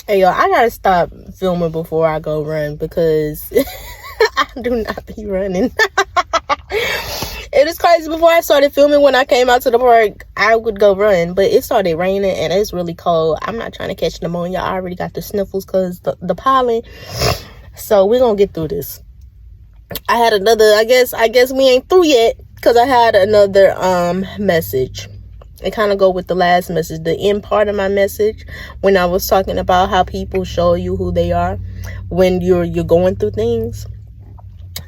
Hey, yo, I gotta stop filming before I go run because I do not be running. It is crazy. Before I started filming, when I came out to the park, I would go run, but it started raining and it's really cold. I'm not trying to catch pneumonia. I already got the sniffles because the pollen. So we're gonna get through this. I had another, I guess we ain't through yet, because I had another message. It kind of go with the last message, the end part of my message, when I was talking about how people show you who they are when you're going through things.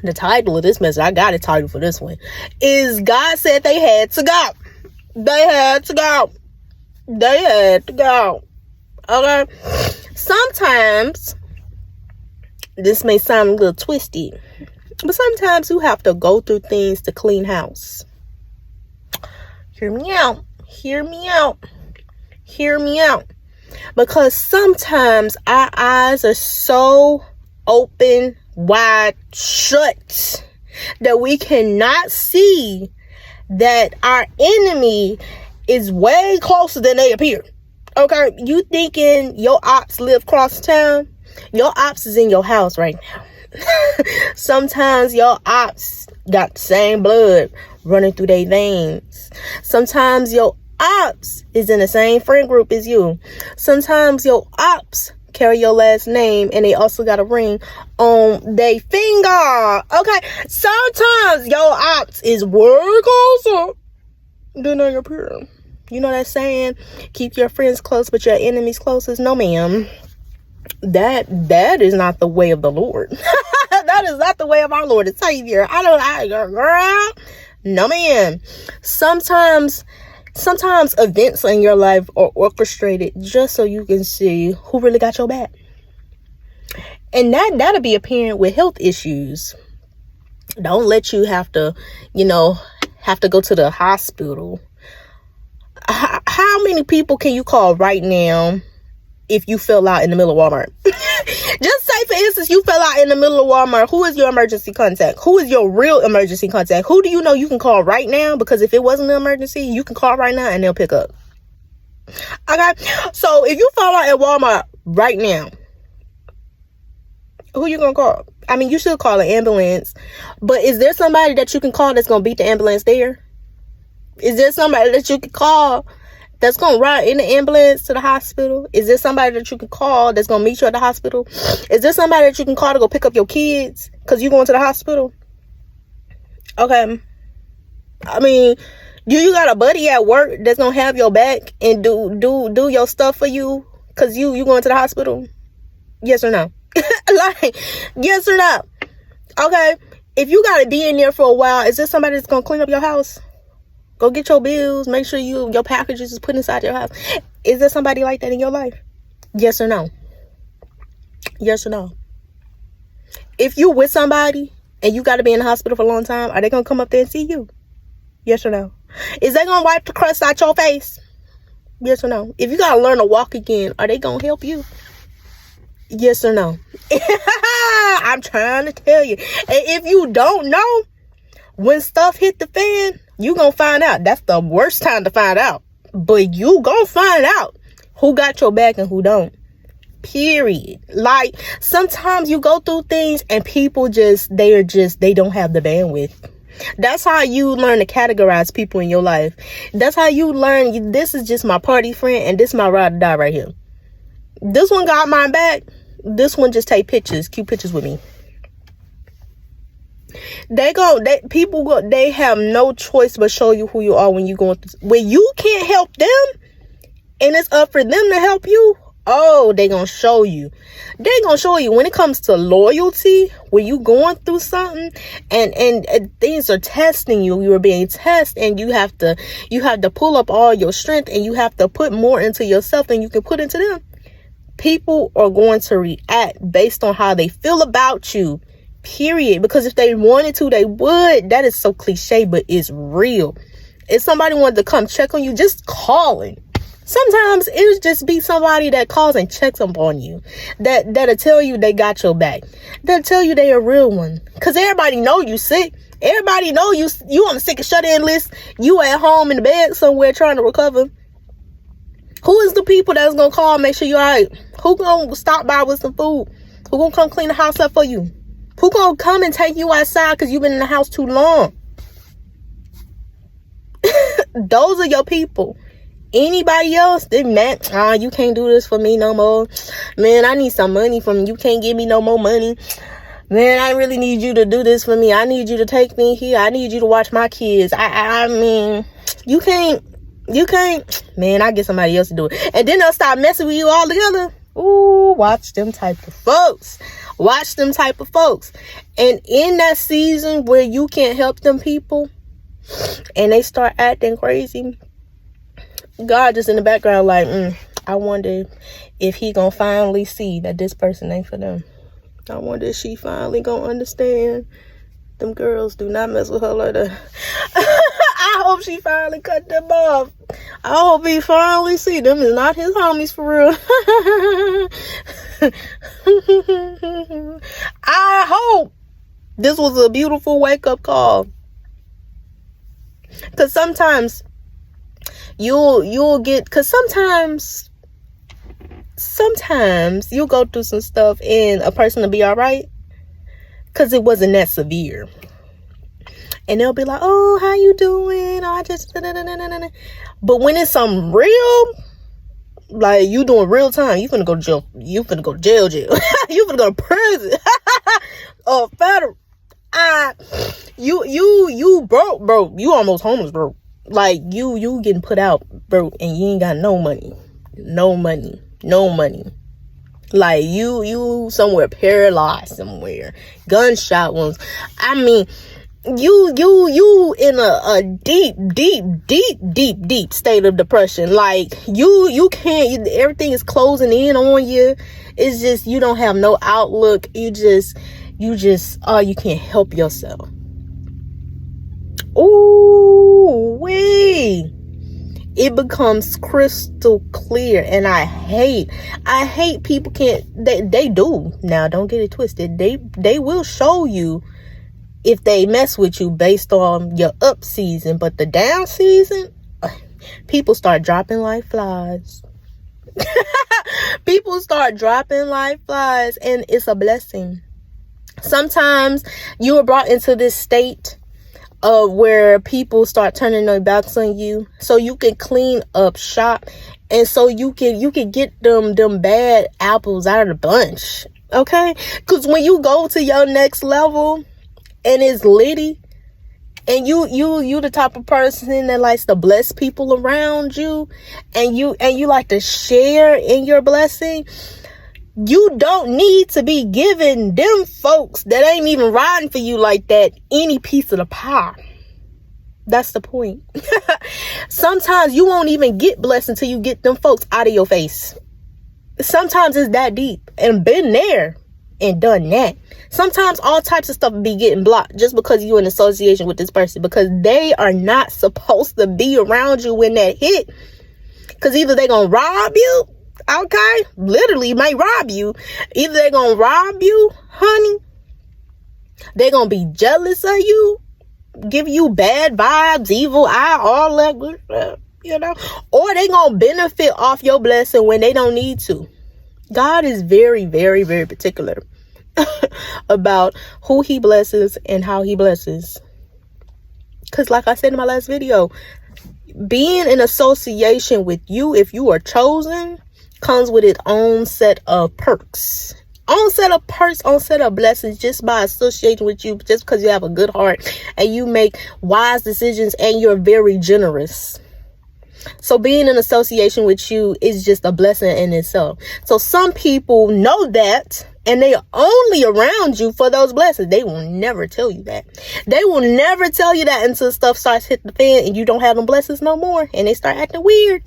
The title of this message, I got a title for this one, is God said they had to go. They had to go. They had to go. Okay? Sometimes, this may sound a little twisty, but sometimes you have to go through things to clean house. Hear me out. Hear me out. Hear me out. Because sometimes our eyes are so open, wide shut, that we cannot see that our enemy is way closer than they appear. Okay? You thinking your ops live across town? Your ops is in your house right now. Sometimes your ops got the same blood running through their veins. Sometimes your ops is in the same friend group as you. Sometimes your ops carry your last name and they also got a ring on their finger. Okay, sometimes your ops is way closer than they appear. You know that saying, keep your friends close but your enemies closest? No, ma'am. That is not the way of the Lord. That is not the way of our Lord and Savior. Girl, no, man. Sometimes events in your life are orchestrated just so you can see who really got your back. And that'll be apparent with health issues. Don't let you have to go to the hospital. How many people can you call right now if you fell out in the middle of Walmart? Just say, for instance, you fell out in the middle of Walmart. Who is your emergency contact? Who is your real emergency contact? Who do you know you can call right now? Because if it wasn't an emergency, you can call right now and they'll pick up. Okay? So if you fall out at Walmart right now, who you gonna call? I mean, you should call an ambulance. But is there somebody that you can call that's gonna beat the ambulance there? Is there somebody that you can call that's going to ride in the ambulance to the hospital? Is there somebody that you can call that's going to meet you at the hospital? Is there somebody that you can call to go pick up your kids because you're going to the hospital? Okay. I mean, you got a buddy at work that's going to have your back and do your stuff for you because you going to the hospital? Yes or no? Like, yes or no? Okay. If you got to be in there for a while, is there somebody that's going to clean up your house? Go get your bills. Make sure your packages is put inside your house. Is there somebody like that in your life? Yes or no? Yes or no? If you with somebody and you got to be in the hospital for a long time, are they going to come up there and see you? Yes or no? Is they going to wipe the crust out your face? Yes or no? If you got to learn to walk again, are they going to help you? Yes or no? I'm trying to tell you. And if you don't know, when stuff hit the fan, you gonna find out. That's the worst time to find out. But you gonna find out who got your back and who don't. Period. Like, sometimes you go through things and people they don't have the bandwidth. That's how you learn to categorize people in your life. That's how you learn, this is just my party friend and this is my ride or die right here. This one got my back. This one just take pictures. Cute pictures with me. They have no choice but show you who you are when you going through. When you can't help them and it's up for them to help you, oh, they gonna show you. They gonna show you when it comes to loyalty, when you going through something and things are testing you. You are being tested and you have to pull up all your strength and you have to put more into yourself than you can put into them. People are going to react based on how they feel about you. Period. Because if they wanted to, they would. That is so cliche, but it's real. If somebody wanted to come check on you, just calling. Sometimes it'll just be somebody that calls and checks up on you. That'll tell you they got your back. That'll tell you they a real one. Because everybody know you sick. Everybody know you on the sick and shut-in list. You at home in the bed somewhere trying to recover. Who is the people that's going to call, make sure you're all right? Who gonna stop by with some food? Who gonna come clean the house up for you? Who gonna come and take you outside because you've been in the house too long? Those are your people. Anybody else, they man, you can't do this for me no more. Man, I need some money from you. You can't give me no more money. Man, I really need you to do this for me. I need you to take me here. I need you to watch my kids. I mean, you can't. Man, I get somebody else to do it. And then they'll start messing with you all together. Ooh, watch them type of folks. Watch them type of folks. And in that season where you can't help them people and they start acting crazy, God just in the background like, I wonder if he gonna finally see that this person ain't for them. I wonder if she finally gonna understand. Them girls do not mess with her like that. I hope she finally cut them off. I hope he finally see them is not his homies for real. I hope this was a beautiful wake-up call. Because sometimes you'll get, because sometimes you'll go through some stuff and a person will be all right because it wasn't that severe, and they'll be like, oh, how you doing? Oh, I just but when it's something real, like you doing real time, you finna go jail, you finna go jail you finna go to prison federal. You broke, you almost homeless, bro. Like you getting put out, bro, and you ain't got no money. Like you somewhere paralyzed somewhere, gunshot wounds. I mean, you in a deep state of depression. Like you can't, everything is closing in on you. It's just, you don't have no outlook. You can't help yourself. Ooh, wee. It becomes crystal clear, and I hate people they do. Now, don't get it twisted. They will show you if they mess with you based on your up season, but the down season, people start dropping like flies. People start dropping like flies, and it's a blessing. Sometimes you are brought into this state of where people start turning their backs on you, so you can clean up shop, and so you can get them bad apples out of the bunch. Okay, because when you go to your next level and it's litty, and you the type of person that likes to bless people around you, and you like to share in your blessing, you don't need to be giving them folks that ain't even riding for you like that any piece of the pie. That's the point. Sometimes you won't even get blessed until you get them folks out of your face. Sometimes it's that deep, and been there and done that. Sometimes all types of stuff be getting blocked just because you're in association with this person, because they are not supposed to be around you when that hit. Because either they gonna rob you, okay, literally might rob you. Either they're gonna rob you, honey, they're gonna be jealous of you, give you bad vibes, evil eye, all that good stuff, or they gonna benefit off your blessing when they don't need to. God is very, very, very particular about who he blesses and how he blesses. Because like I said in my last video, being in association with you, if you are chosen, comes with its own set of perks, own set of blessings, just by associating with you, just because you have a good heart and you make wise decisions and you're very generous. So being in association with you is just a blessing in itself. So some people know that, and they are only around you for those blessings. They will never tell you that. They will never tell you that until stuff starts hitting the fan and you don't have them blessings no more, and they start acting weird.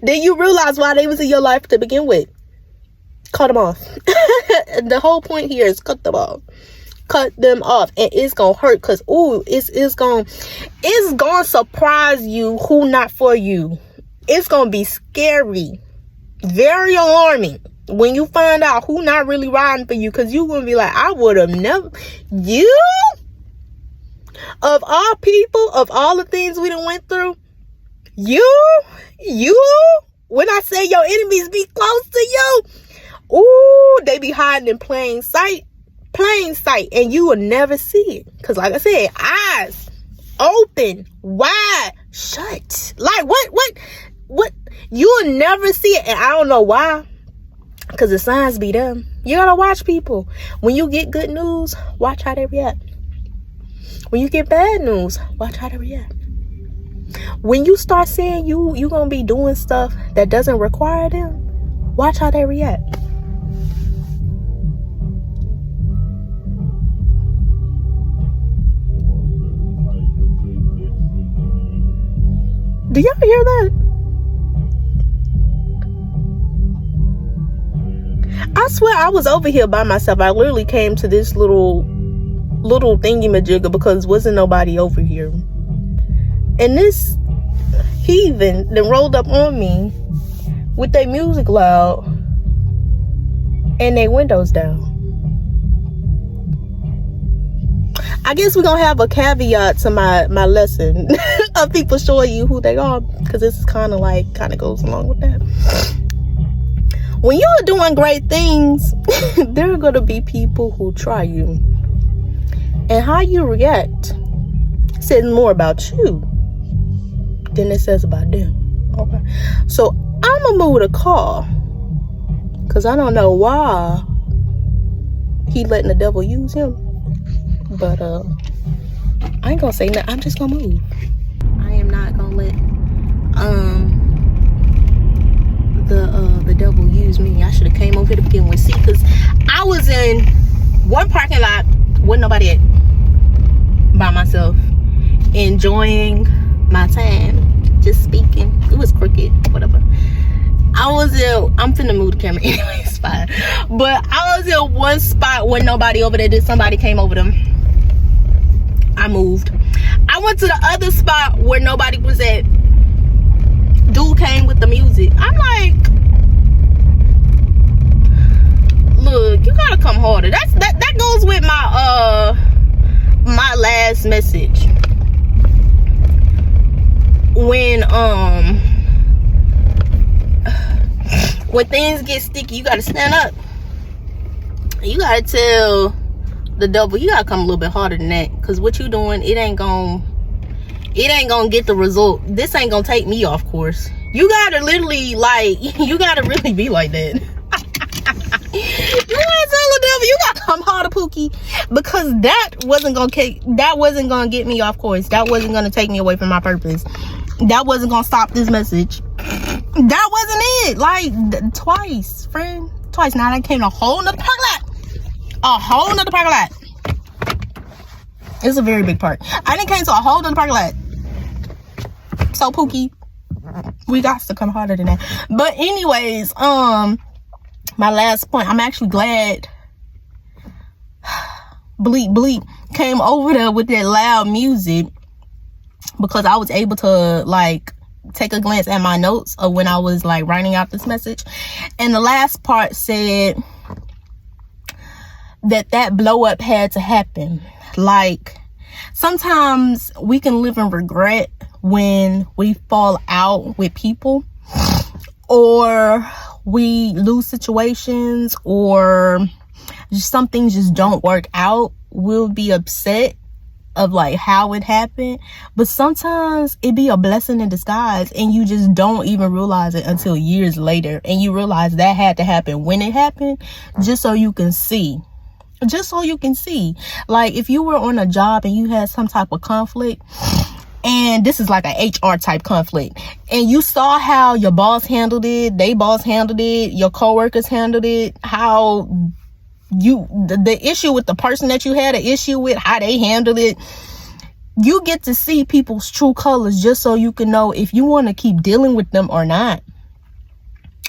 Then you realize why they was in your life to begin with. Cut them off. The whole point here is cut them off. Cut them off, and it's gonna hurt, because it's gonna surprise you who not for you. It's gonna be scary, very alarming when you find out who not really riding for you, because you gonna be like, I would have never, you, of all people, of all the things we done went through, you when I say your enemies be close to Ooh, they be hiding in plain sight, and you will never see it. Because like I said, eyes open, wide shut. Like what? You'll never see it. And I don't know why. Because the signs be them. You gotta watch people. When you get good news, watch how they react. When you get bad news, watch how they react. When you start saying you gonna be doing stuff that doesn't require them, watch how they react. Do y'all hear that? I swear I was over here by myself. I literally came to this little thingy-majigger because wasn't nobody over here. And this heathen then rolled up on me with their music loud and their windows down. I guess we're gonna have a caveat to my lesson of people showing you who they are, because this is kind of goes along with that. When you're doing great things, there are gonna be people who try you, and how you react says more about you than it says about them. Okay, so I'm gonna move the car because I don't know why he letting the devil use him. But I ain't gonna say nothing. I'm just gonna move. I am not gonna let the devil use me. I should have came over here to begin with. See, because I was in one parking lot with nobody at, by myself, enjoying my time, just speaking. It was crooked, whatever. I'm finna move the camera anyway, it's fine. But I was in one spot where nobody over there. Then somebody came over them. I moved. I went to the other spot where nobody was at. Dude came with the music. I'm like, look, you gotta come harder. That goes with my last message. When things get sticky, you gotta stand up. You gotta tell the devil, you gotta come a little bit harder than that, because what you doing, it ain't gonna get the result. This ain't gonna take me off course. You gotta literally, you gotta really be like that. You gotta tell the devil, you gotta come harder, Pookie, because that wasn't gonna get me off course. That wasn't gonna take me away from my purpose. That wasn't gonna stop this message. That wasn't it. Twice, friend, twice. Now I came to a whole nother parking lot. It's a very big park. I done came to a whole nother parking lot. So Pookie, we got to come harder than that. But anyways, my last point, I'm actually glad Bleep came over there with that loud music, because I was able to take a glance at my notes of when I was writing out this message. And the last part said that blow up had to happen. Sometimes we can live in regret when we fall out with people, or we lose situations, or some things just don't work out. We'll be upset of how it happened, but sometimes it be a blessing in disguise, and you just don't even realize it until years later, and you realize that had to happen when it happened, just so you can see. If you were on a job and you had some type of conflict, and this is an HR type conflict, and you saw how your boss handled it, your coworkers handled it, how the issue with the person that you had an issue with, how they handled it, you get to see people's true colors, just so you can know if you want to keep dealing with them or not.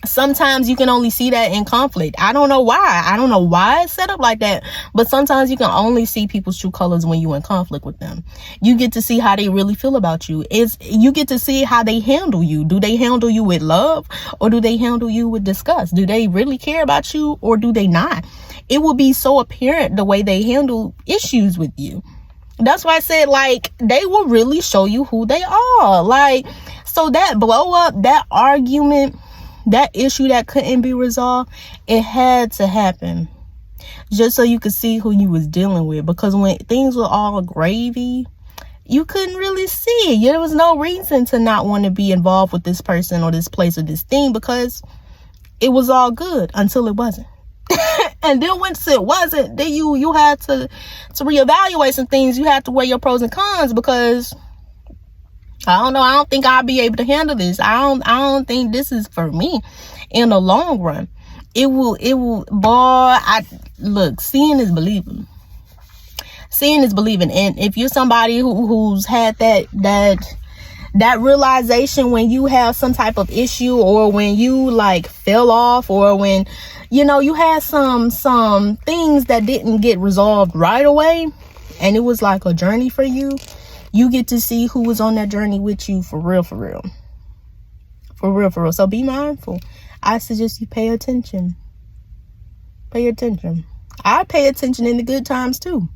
Sometimes you can only see that in conflict. I don't know why it's set up like that, but sometimes you can only see people's true colors when you're in conflict with them. You get to see how they really feel about you. You get to see how they handle you. Do they handle you with love, or do they handle you with disgust? Do they really care about you, or do they not? It will be so apparent the way they handle issues with you. That's why I said, they will really show you who they are. So that blow up, that argument, that issue that couldn't be resolved, it had to happen just so you could see who you was dealing with. Because when things were all gravy, you couldn't really see it. There was no reason to not want to be involved with this person or this place or this thing, because it was all good until it wasn't. And then once it wasn't, then you had to reevaluate some things. You had to weigh your pros and cons, because I don't know, I don't think I'll be able to handle this. I don't think this is for me in the long run. It will, boy, look, seeing is believing. Seeing is believing. And if you're somebody who's had that realization when you have some type of issue, or when you like fell off, or when, you know, you had some things that didn't get resolved right away, and it was like a journey for you, you get to see who was on that journey with you for real. So be mindful. I suggest you pay attention. Pay attention. I pay attention in the good times too.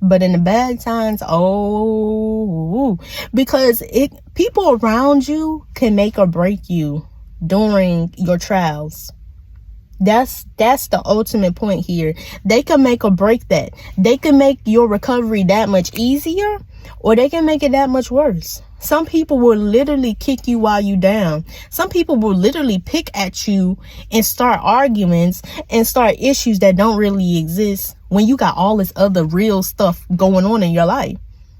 But in the bad times, because people around you can make or break you during your trials. That's the ultimate point here. They can make or break that. They can make your recovery that much easier, or they can make it that much worse. Some people will literally kick you while you down. Some people will literally pick at you and start arguments and start issues that don't really exist when you got all this other real stuff going on in your life.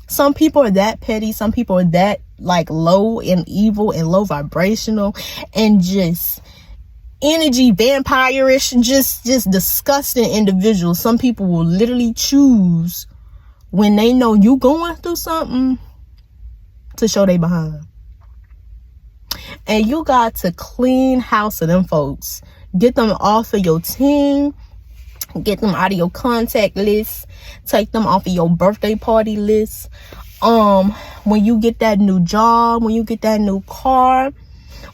Some people are that petty. Some people are that like low and evil and low vibrational and just energy vampire-ish, just disgusting individuals. Some people will literally choose, when they know you going through something, to show they behind. And you got to clean house of them folks. Get them off of your team. Get them out of your contact list. Take them off of your birthday party list. When you get that new job, when you get that new car,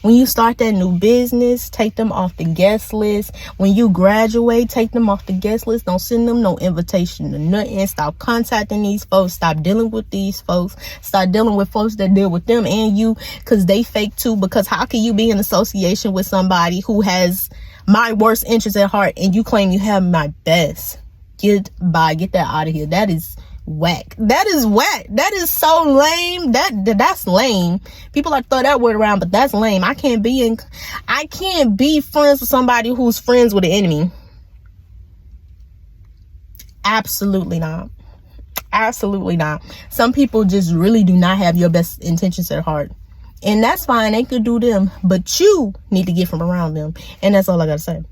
when you start that new business, take them off the guest list. When you graduate, take them off the guest list. Don't send them no invitation to nothing. Stop contacting these folks. Stop dealing with these folks. Start dealing with folks that deal with them and you, because they fake too. Because how can you be in association with somebody who has my worst interest at heart and you claim you have my best? Get that out of here. That is whack. That is whack. That is so lame. That's lame. People like to throw that word around, but that's lame. I can't be friends with somebody who's friends with the enemy. Absolutely not. Absolutely not. Some people just really do not have your best intentions at heart, and that's fine. They could do them, but you need to get from around them. And that's all I gotta say.